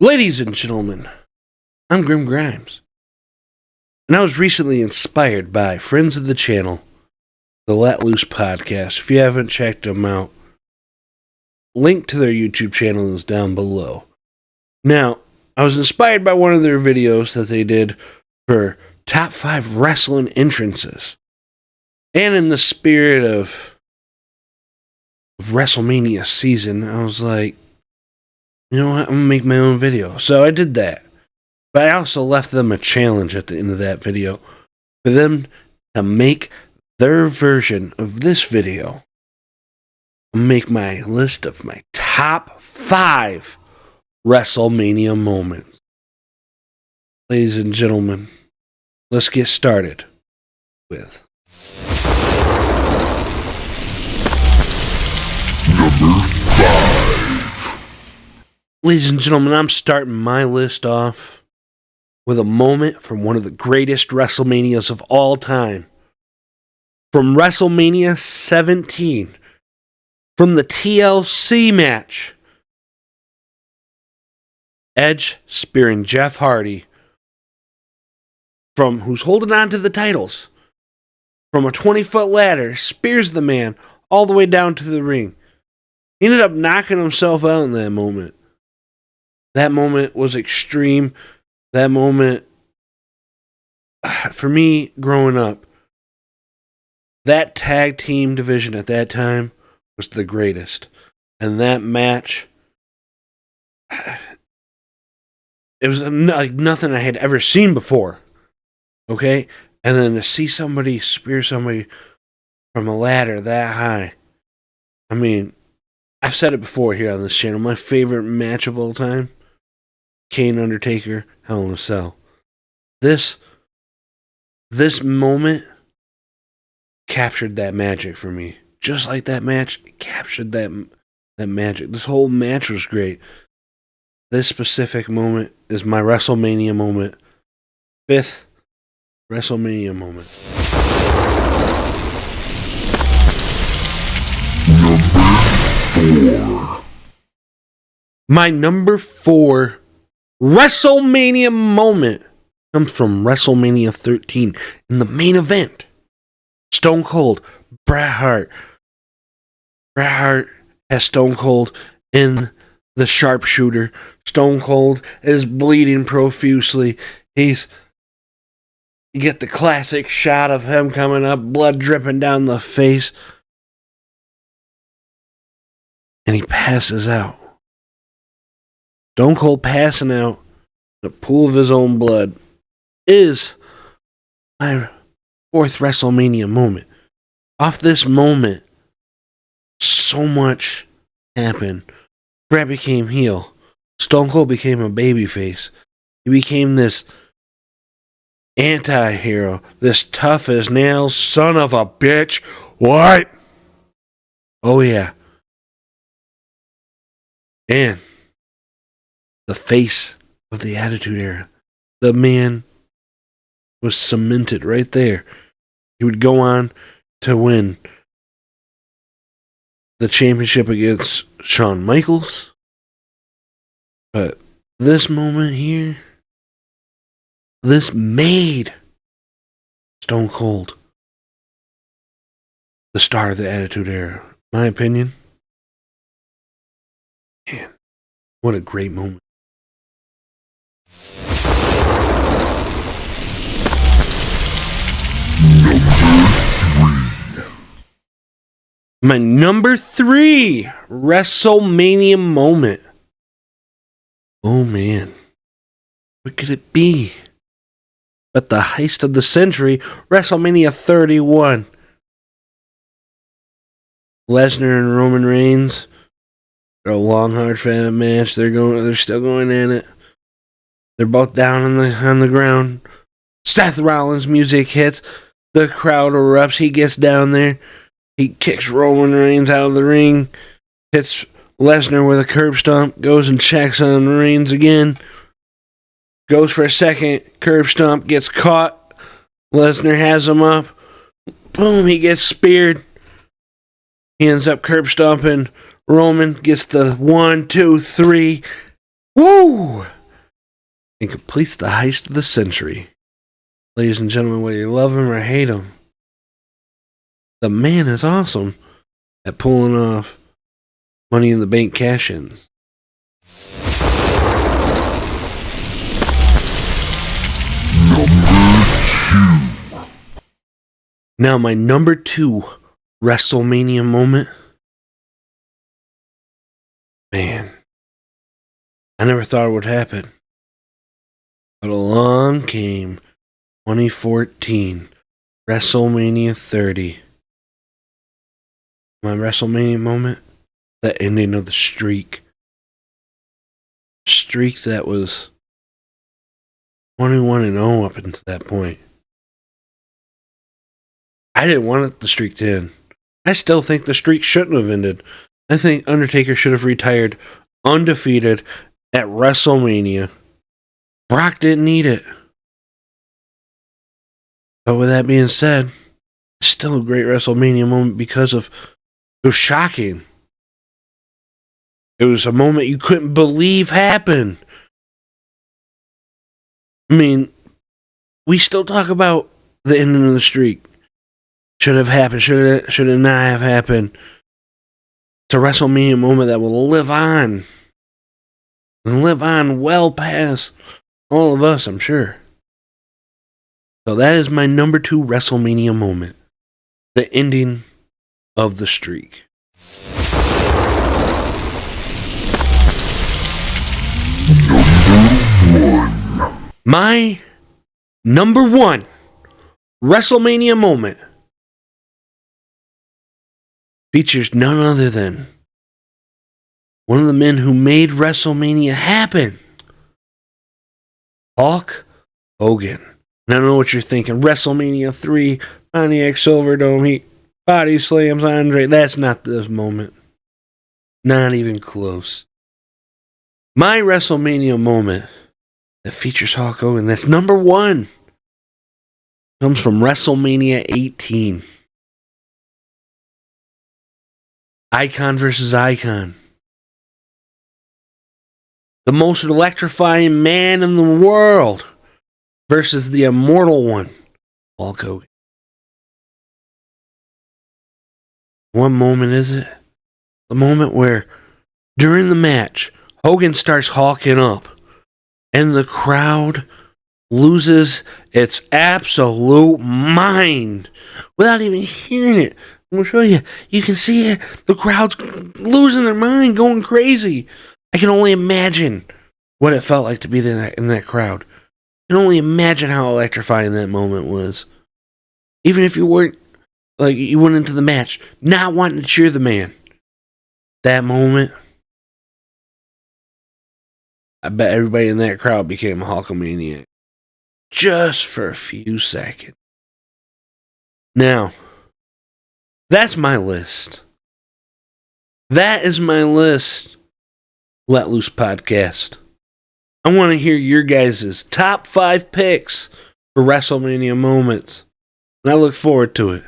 Ladies and gentlemen, I'm Grim Grimes, and I was recently inspired by friends of the channel, the Let Loose podcast. If you haven't checked them out, link to their YouTube channel is down below. Now, I was inspired by one of their videos that they did for top 5 wrestling entrances. And in the spirit of WrestleMania season, I was like, you know what, I'm going to make my own video. So I did that. But I also left them a challenge at the end of that video for them to make their version of this video. Make my list of my top 5 WrestleMania moments. Ladies and gentlemen, let's get started with Number 5. Ladies and gentlemen, I'm starting my list off with a moment from one of the greatest WrestleManias of all time. From WrestleMania 17, from the TLC match, Edge spearing Jeff Hardy, from who's holding on to the titles, from a 20-foot ladder, spears the man all the way down to the ring. He ended up knocking himself out in that moment. That moment was extreme. That moment, for me, growing up, that tag team division at that time was the greatest. And that match, it was like nothing I had ever seen before. Okay? And then to see somebody spear somebody from a ladder that high. I mean, I've said it before here on this channel. My favorite match of all time, Kane Undertaker, Hell in a Cell. This moment captured that magic for me. Just like that match, it captured that magic. This whole match was great. This specific moment is my WrestleMania moment. 5th WrestleMania moment. Number 4. My number 4 WrestleMania moment comes from WrestleMania 13 in the main event. Stone Cold, Bret Hart. Bret Hart has Stone Cold in the sharpshooter. Stone Cold is bleeding profusely. You get the classic shot of him coming up, blood dripping down the face. And he passes out. Stone Cold passing out in a pool of his own blood is my 4th WrestleMania moment. Off this moment, so much happened. Bret became heel. Stone Cold became a babyface. He became this anti-hero, this tough as nails son of a bitch. What? Oh yeah. And the face of the Attitude Era. The man was cemented right there. He would go on to win the championship against Shawn Michaels. But this moment here, this made Stone Cold the star of the Attitude Era. My opinion. Man, what a great moment. My number 3 WrestleMania moment. Oh man, what could it be? But the heist of the century, WrestleMania 31. Lesnar and Roman Reigns. They're a long, hard, fat match. They're still going in it. They're both down on the ground. Seth Rollins' music hits. The crowd erupts. He gets down there. He kicks Roman Reigns out of the ring. Hits Lesnar with a curb stomp. Goes and checks on Reigns again. Goes for a second. Curb stomp. Gets caught. Lesnar has him up. Boom. He gets speared. He ends up curb stomping. Roman gets the 1, 2, 3. Woo! And completes the heist of the century. Ladies and gentlemen, whether you love him or hate him, the man is awesome at pulling off Money in the Bank cash-ins. Now, my number 2 WrestleMania moment. Man, I never thought it would happen. But along came 2014, WrestleMania 30. My WrestleMania moment, the ending of the streak. Streak that was 21-0 up until that point. I didn't want the streak to end. I still think the streak shouldn't have ended. I think Undertaker should have retired undefeated at WrestleMania. Brock didn't need it. But with that being said, it's still a great WrestleMania moment because of it was shocking. It was a moment you couldn't believe happened. I mean, we still talk about the ending of the streak. Should have happened, should it not have happened. It's a WrestleMania moment that will live on. And live on well past all of us, I'm sure. So that is my number 2 WrestleMania moment. The ending of the streak. My number 1 WrestleMania moment features none other than one of the men who made WrestleMania happen. Hulk Hogan. And I know what you're thinking. WrestleMania 3, Pontiac Silverdome, he body slams Andre. That's not this moment. Not even close. My WrestleMania moment that features Hulk Hogan, that's number 1, comes from WrestleMania 18. Icon versus Icon. The most electrifying man in the world versus the immortal one, Hulk Hogan. What moment is it? The moment where, during the match, Hogan starts hulking up, and the crowd loses its absolute mind without even hearing it. I'm going to show you. You can see it. The crowd's losing their mind, going crazy. I can only imagine what it felt like to be in that crowd. I can only imagine how electrifying that moment was. Even if you weren't, like, you went into the match not wanting to cheer the man. That moment, I bet everybody in that crowd became a Hulkamaniac. Just for a few seconds. Now, that's my list. That is my list. Let Loose Podcast. I want to hear your guys' top 5 picks for WrestleMania moments. And I look forward to it.